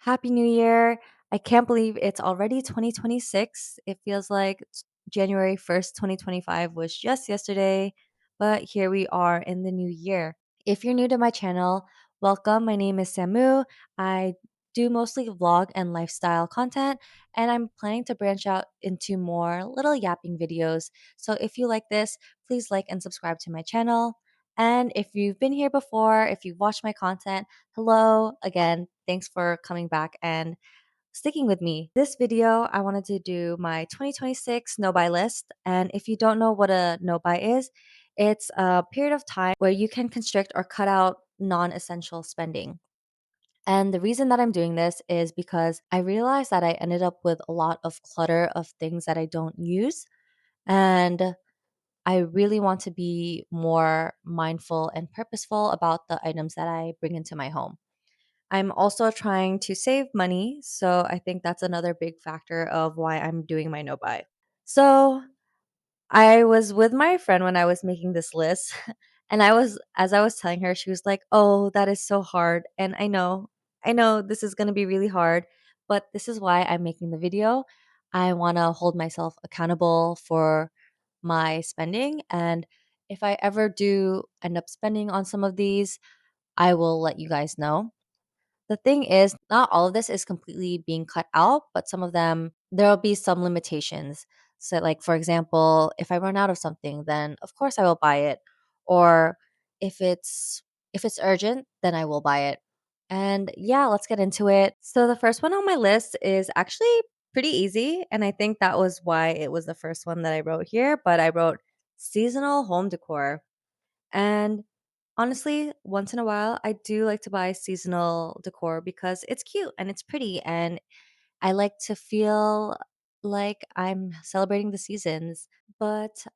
Happy New Year. I can't believe it's already 2026. It feels like January 1st, 2025 was just yesterday, but here we are in the new year. If you're new to my channel, welcome. My name is Samu. I do mostly vlog and lifestyle content, and I'm planning to branch out into more little yapping videos. So if you like this, please like and subscribe to my channel. And if you've been here before, if you've watched my content, hello again. Thanks for coming back and sticking with me. This video, I wanted to do my 2026 no buy list. And if you don't know what a no buy is, it's a period of time where you can constrict or cut out non essential spending. And the reason that I'm doing this is because I realized that I ended up with a lot of clutter of things that I don't use. And I really want to be more mindful and purposeful about the items that I bring into my home. I'm also trying to save money, so I think that's another big factor of why I'm doing my no buy. So, I was with my friend when I was making this list, and as I was telling her, she was like, "Oh, that is so hard." And I know this is going to be really hard, but this is why I'm making the video. I want to hold myself accountable for my spending, and if I ever do end up spending on some of these, I will let you guys know. The thing is, not all of this is completely being cut out, but some of them, there will be some limitations. So, like, for example, if I run out of something, then of course I will buy it. Or if it's urgent, then I will buy it. And yeah, let's get into it. So the first one on my list is actually pretty easy. And I think that was why it was the first one that I wrote here. But I wrote seasonal home decor. And honestly, once in a while, I do like to buy seasonal decor because it's cute and it's pretty. And I like to feel like I'm celebrating the seasons. But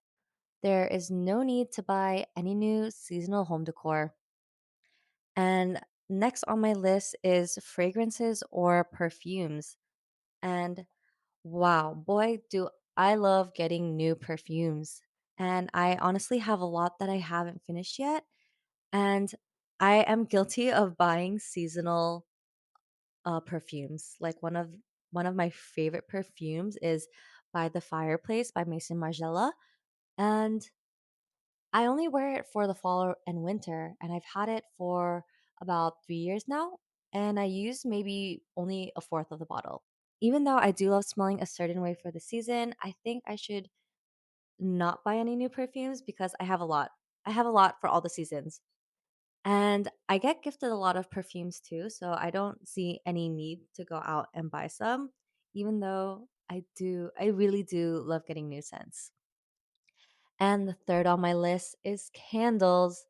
there is no need to buy any new seasonal home decor. And next on my list is fragrances or perfumes. And wow, boy, do I love getting new perfumes. And I honestly have a lot that I haven't finished yet. And I am guilty of buying seasonal perfumes. Like one of my favorite perfumes is by the Fireplace by Mason Margiela, and I only wear it for the fall and winter, and I've had it for about 3 years now, and I use maybe only a fourth of the bottle. Even though I do love smelling a certain way for the season, I think I should not buy any new perfumes because I have a lot. I have a lot for all the seasons. And I get gifted a lot of perfumes too, so I don't see any need to go out and buy some, even though I really do love getting new scents. And the third on my list is candles.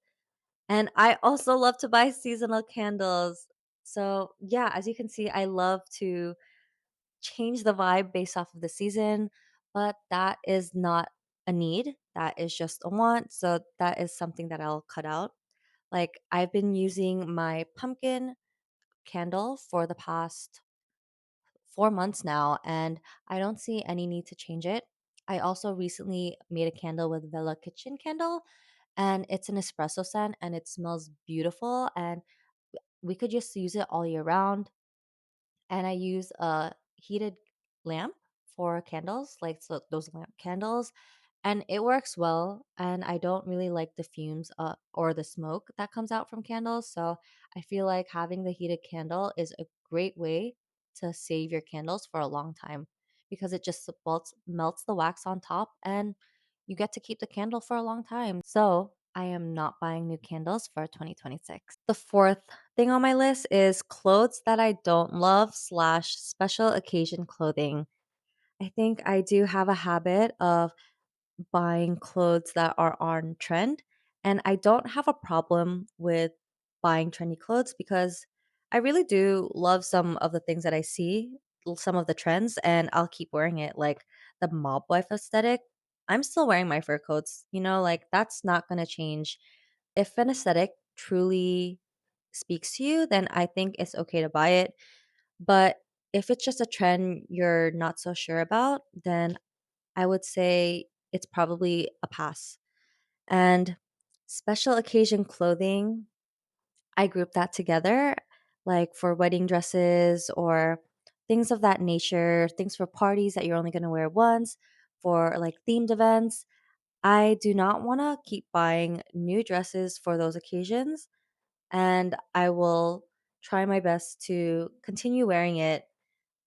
And I also love to buy seasonal candles. So, yeah, as you can see, I love to change the vibe based off of the season, but that is not a need. That is just a want. So, that is something that I'll cut out. Like, I've been using my pumpkin candle for the past 4 months now, and I don't see any need to change it. I also recently made a candle with Villa Kitchen candle, and it's an espresso scent and it smells beautiful. And we could just use it all year round. And I use a heated lamp for candles, like so those lamp candles, and it works well. And I don't really like the fumes or the smoke that comes out from candles, so I feel like having the heated candle is a great way to save your candles for a long time because it just melts the wax on top and you get to keep the candle for a long time. So I am not buying new candles for 2026. The fourth thing on my list is clothes that I don't love slash special occasion clothing. I think I do have a habit of buying clothes that are on trend. And I don't have a problem with buying trendy clothes because I really do love some of the things that I see, some of the trends, and I'll keep wearing it. Like the mob wife aesthetic, I'm still wearing my fur coats, like that's not going to change. If an aesthetic truly speaks to you, then I think it's okay to buy it. But if it's just a trend you're not so sure about, then I would say it's probably a pass. And special occasion clothing, I group that together. like for wedding dresses or things of that nature, things for parties that you're only going to wear once, for like themed events. I do not want to keep buying new dresses for those occasions, and I will try my best to continue wearing it,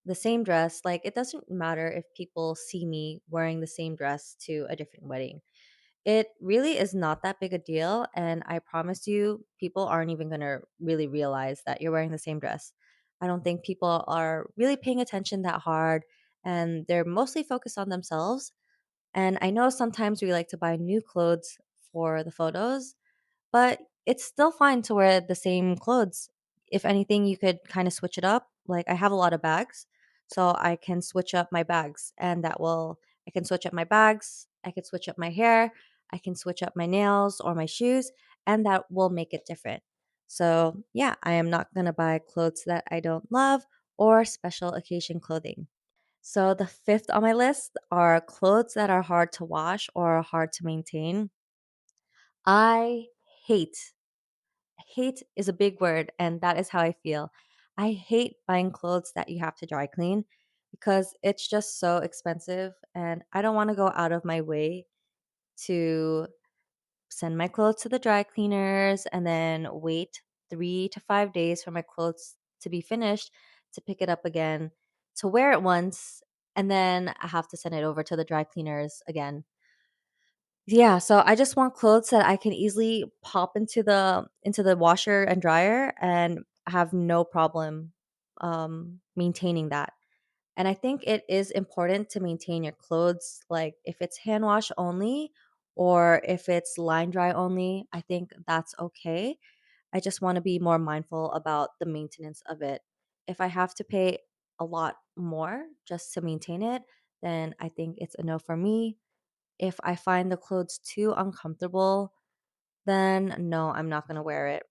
the same dress. Like, it doesn't matter if people see me wearing the same dress to a different wedding. It really is not that big a deal, and I promise you, people aren't even gonna really realize that you're wearing the same dress. I don't think people are really paying attention that hard, and they're mostly focused on themselves. And I know sometimes we like to buy new clothes for the photos, but it's still fine to wear the same clothes. If anything, you could kind of switch it up. Like, I have a lot of bags, so I can switch up my bags, and I can switch up my bags, I can switch up my hair, I can switch up my nails or my shoes, and that will make it different. So, yeah, I am not going to buy clothes that I don't love or special occasion clothing. So, the fifth on my list are clothes that are hard to wash or hard to maintain. I hate Hate is a big word, and that is how I feel. I hate buying clothes that you have to dry clean because it's just so expensive, and I don't want to go out of my way to send my clothes to the dry cleaners and then wait 3 to 5 days for my clothes to be finished to pick it up again, to wear it once, and then I have to send it over to the dry cleaners again. Yeah, so I just want clothes that I can easily pop into the washer and dryer and have no problem maintaining that. And I think it is important to maintain your clothes, like if it's hand wash only or if it's line dry only, I think that's okay. I just want to be more mindful about the maintenance of it. If I have to pay a lot more just to maintain it, then I think it's a no for me. If I find the clothes too uncomfortable, then no, I'm not gonna wear it.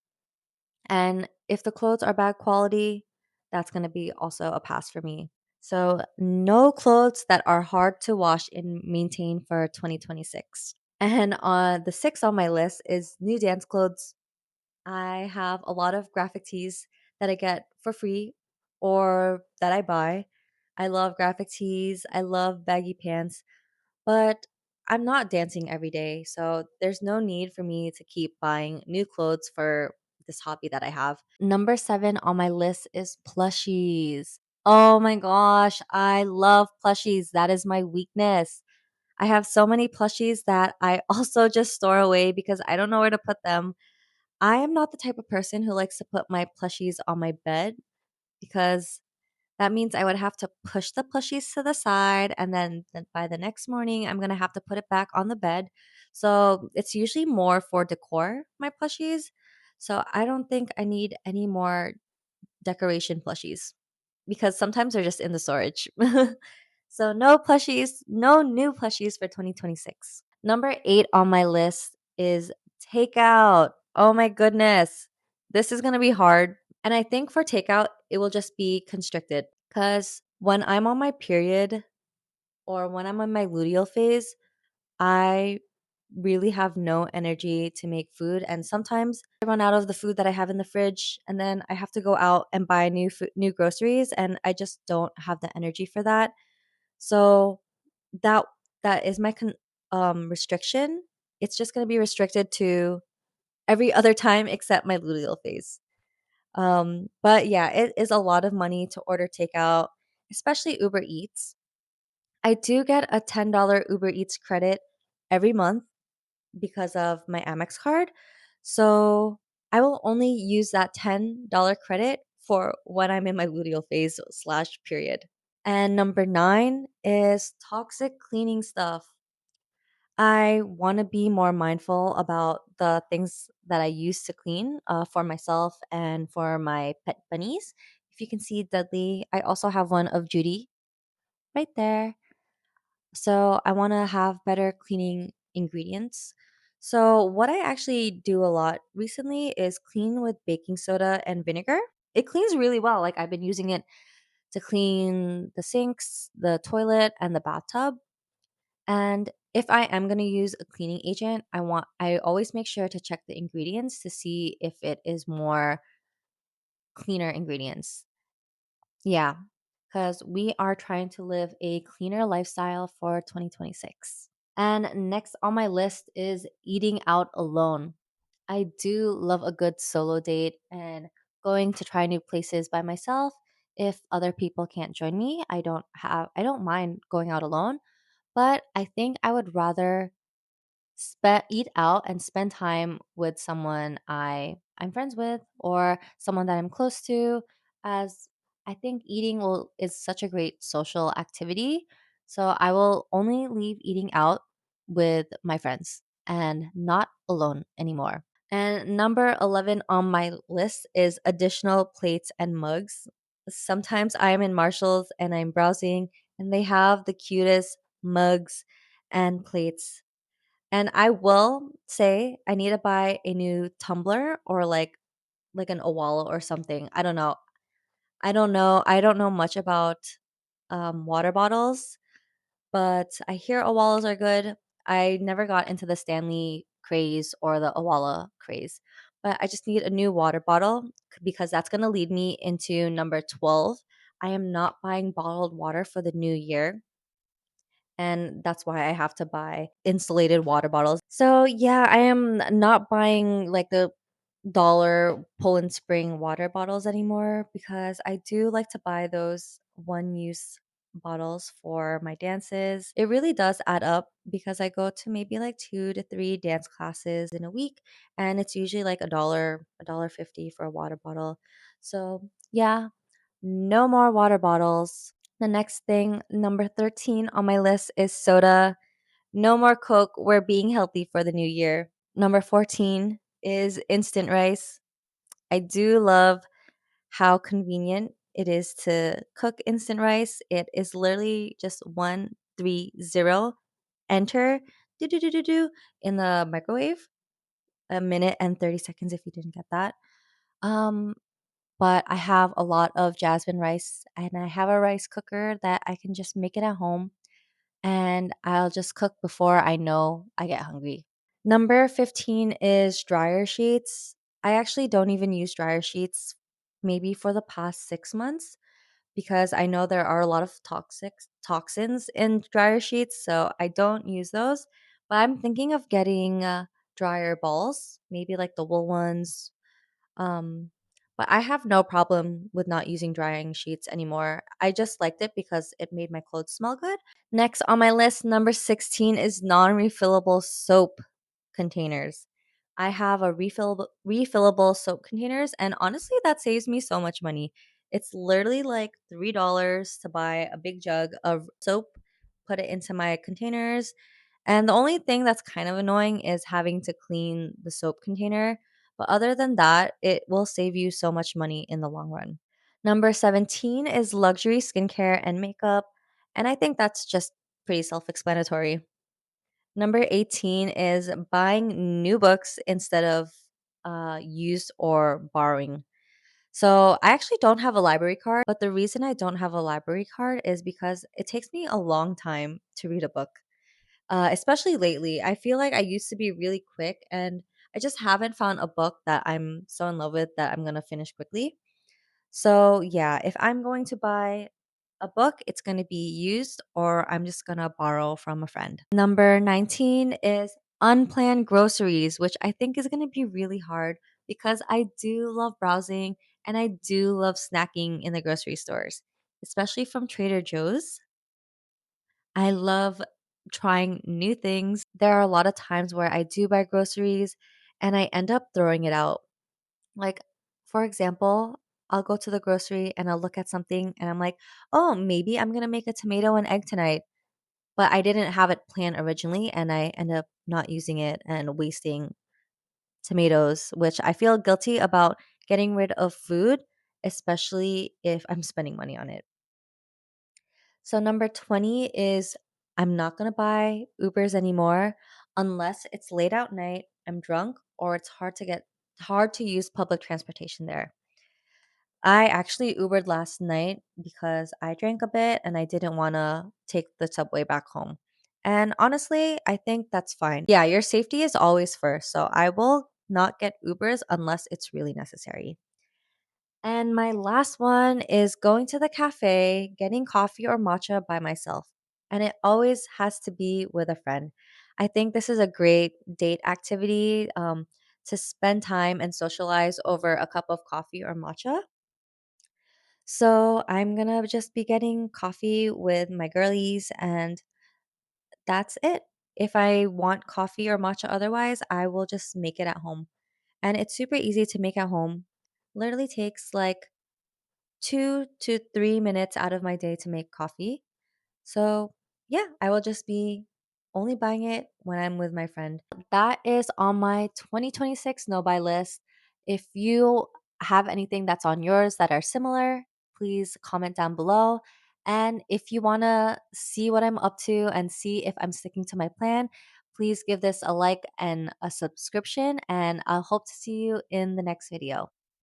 And if the clothes are bad quality, that's gonna be also a pass for me. So, no clothes that are hard to wash and maintain for 2026. And the sixth on my list is new dance clothes. I have a lot of graphic tees that I get for free or that I buy. I love graphic tees. I love baggy pants. But I'm not dancing every day, so there's no need for me to keep buying new clothes for this hobby that I have. Number 7 on my list is plushies. Oh my gosh, I love plushies. That is my weakness. I have so many plushies that I also just store away because I don't know where to put them. I am not the type of person who likes to put my plushies on my bed because that means I would have to push the plushies to the side, and then by the next morning, I'm gonna have to put it back on the bed. So it's usually more for decor, my plushies. So I don't think I need any more decoration plushies because sometimes they're just in the storage. So no plushies, no new plushies for 2026. Number 8 on my list is takeout. Oh my goodness. This is gonna be hard. And I think for takeout, it will just be constricted. Because when I'm on my period or when I'm on my luteal phase, I really have no energy to make food. And sometimes I run out of the food that I have in the fridge, and then I have to go out and buy new groceries, and I just don't have the energy for that. So that that is my restriction. It's just going to be restricted to every other time except my luteal phase. But yeah, it is a lot of money to order takeout, especially Uber Eats. I do get a $10 Uber Eats credit every month because of my Amex card. So I will only use that $10 credit for when I'm in my luteal phase slash period. And number 9 is toxic cleaning stuff. I want to be more mindful about the things that I use to clean for myself and for my pet bunnies. If you can see Dudley, I also have one of Judy right there. So I want to have better cleaning ingredients. So, what I actually do a lot recently is clean with baking soda and vinegar. It cleans really well. Like, I've been using it to clean the sinks, the toilet, and the bathtub. And if I am going to use a cleaning agent, I always make sure to check the ingredients to see if it is more cleaner ingredients. Yeah, because we are trying to live a cleaner lifestyle for 2026. And next on my list is eating out alone. I do love a good solo date and going to try new places by myself. If other people can't join me, I don't mind going out alone, but I think I would rather eat out and spend time with someone I'm friends with or someone that I'm close to, as I think eating will is such a great social activity. So I will only leave eating out with my friends and not alone anymore. And number 11 on my list is additional plates and mugs. Sometimes I am in Marshalls and I'm browsing and they have the cutest mugs and plates, and I will say I need to buy a new tumbler or like an Owala or something. I don't know. I don't know. I don't know much about water bottles, but I hear Owalas are good. I never got into the Stanley craze or the Owala craze, but I just need a new water bottle because that's going to lead me into number 12. I am not buying bottled water for the new year, and that's why I have to buy insulated water bottles. So yeah, I am not buying like the dollar Poland Spring water bottles anymore because I do like to buy those one use bottles for my dances. It really does add up because I go to maybe like 2 to 3 dance classes in a week, and it's usually like a dollar 50 for a water bottle. So yeah, no more water bottles. The next thing, number 13 on my list is soda. No more Coke. We're being healthy for the new year. Number 14 is instant rice. I do love how convenient it is to cook instant rice. It is literally just 130, enter, do do do do do in the microwave. A minute and 30 seconds if you didn't get that. Um, but I have a lot of jasmine rice and I have a rice cooker that I can just make it at home, and I'll just cook before I know I get hungry. Number 15 is dryer sheets. I actually don't even use dryer sheets maybe for the past 6 months because I know there are a lot of toxins in dryer sheets, so I don't use those. But I'm thinking of getting dryer balls, maybe like the wool ones. um, but I have no problem with not using drying sheets anymore. I just liked it because it made my clothes smell good. Next on my list, number 16 is non-refillable soap containers. I have a refillable soap containers, and honestly that saves me so much money. It's literally like $3 to buy a big jug of soap, put it into my containers, and the only thing that's kind of annoying is having to clean the soap container. But other than that, it will save you so much money in the long run. Number 17 is luxury skincare and makeup. And I think that's just pretty self explanatory. Number 18 is buying new books instead of used or borrowing. So I actually don't have a library card, but the reason I don't have a library card is because it takes me a long time to read a book, especially lately. I feel like I used to be really quick, and I just haven't found a book that I'm so in love with that I'm going to finish quickly. So, yeah, if I'm going to buy a book, it's going to be used or I'm just going to borrow from a friend. Number 19 is unplanned groceries, which I think is going to be really hard because I do love browsing and I do love snacking in the grocery stores, especially from Trader Joe's. I love trying new things. There are a lot of times where I do buy groceries and I end up throwing it out. Like, for example, I'll go to the grocery and I'll look at something and I'm like, oh, maybe I'm going to make a tomato and egg tonight. But I didn't have it planned originally and I end up not using it and wasting tomatoes, which I feel guilty about getting rid of food, especially if I'm spending money on it. So number 20 is I'm not going to buy Ubers anymore unless it's late at night, I'm drunk, or it's hard to use public transportation there. I actually Ubered last night because I drank a bit and I didn't want to take the subway back home. And honestly, I think that's fine. Yeah, your safety is always first. So I will not get Ubers unless it's really necessary. And my last one is going to the cafe, getting coffee or matcha by myself. And it always has to be with a friend. I think this is a great date activity to spend time and socialize over a cup of coffee or matcha. So I'm going to just be getting coffee with my girlies, and that's it. If I want coffee or matcha otherwise, I will just make it at home. And it's super easy to make at home. Literally takes like 2 to 3 minutes out of my day to make coffee. So, yeah, I will just be only buying it when I'm with my friend. That is on my 2026 no buy list. If you have anything that's on yours that are similar, please comment down below. And if you want to see what I'm up to and see if I'm sticking to my plan, please give this a like and a subscription. And I'll hope to see you in the next video.